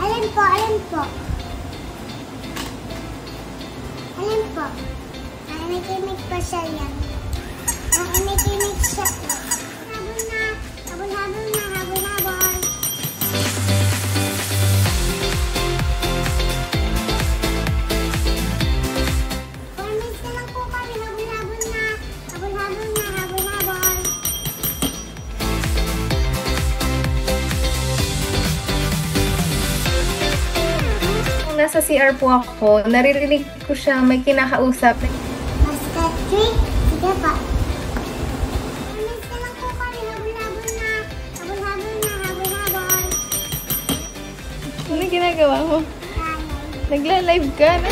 Alin po, alin po? Alin po? Nakikinig pa siya yan. Nakikinig siya. Habol na, habol-habol na, habol-habol. 4 minutes na lang po kami, habol-habol na. Habol-habol na, habol-habol. Nasa CR po ako, naririnig ko siya may kinakausap. Basket trick? Sige pa. 4 minutes na lang po kami, habol-habol na. Habol-habol na, habol-habol. Ano ginagawa mo? Nagla-live ka na?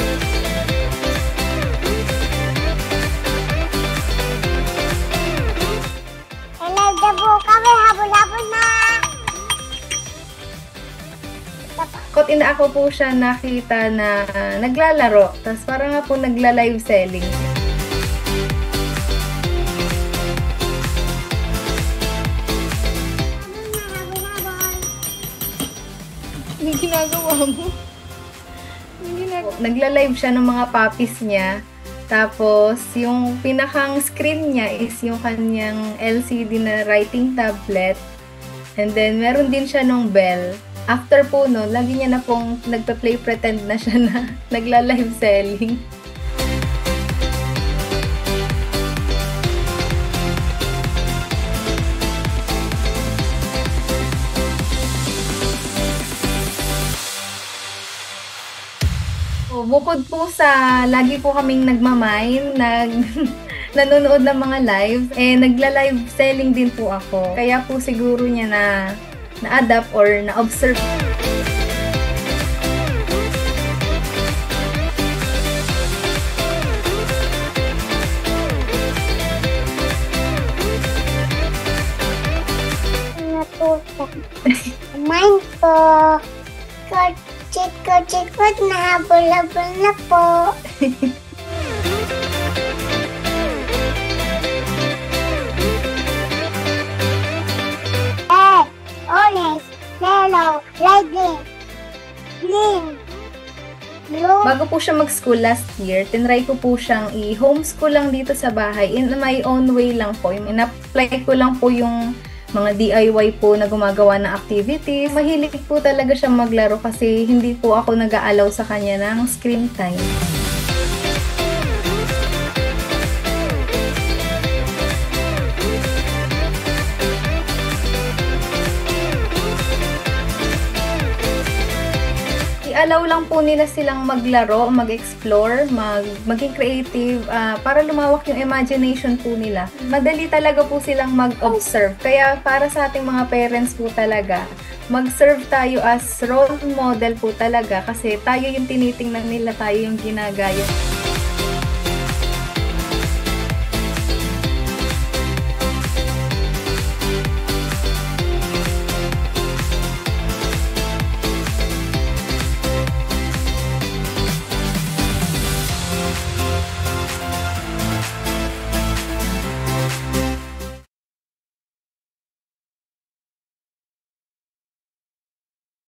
Live na po kami, habol-habol na. Inda ako po siya nakita na naglalaro. Tapos parang nga po nagla-live selling. Ano ginagawa mo? Nagla-live siya ng mga puppies niya. Tapos, yung pinakang screen niya is yung kanyang LCD na writing tablet. And then, meron din siya nung bell. After po no, lagi niya na pong nagpa-play pretend na siya na nagla-live selling. Bukod po sa lagi po kaming nagmamine, nanonood ng mga live, nagla-live selling din po ako. Kaya po siguro niya na-adapt or na-observe. Kumain po. Kuchit-kuchit na habol-habol na po. Orange, yellow, red, green, blue. Bago po siya mag-school last year, tinry ko po siyang i-homeschool lang dito sa bahay. In my own way lang po. In-apply ko lang po yung mga DIY po na gumagawa ng activities. Mahilig po talaga siya maglaro kasi hindi po ako nag-aalaw sa kanya ng screen time. I-allow lang po nila silang maglaro, mag-explore, maging creative, para lumawak yung imagination po nila. Madali talaga po silang mag-observe. Kaya para sa ating mga parents po talaga, mag-serve tayo as role model po talaga kasi tayo yung tinitingnan nila, tayo yung ginagaya.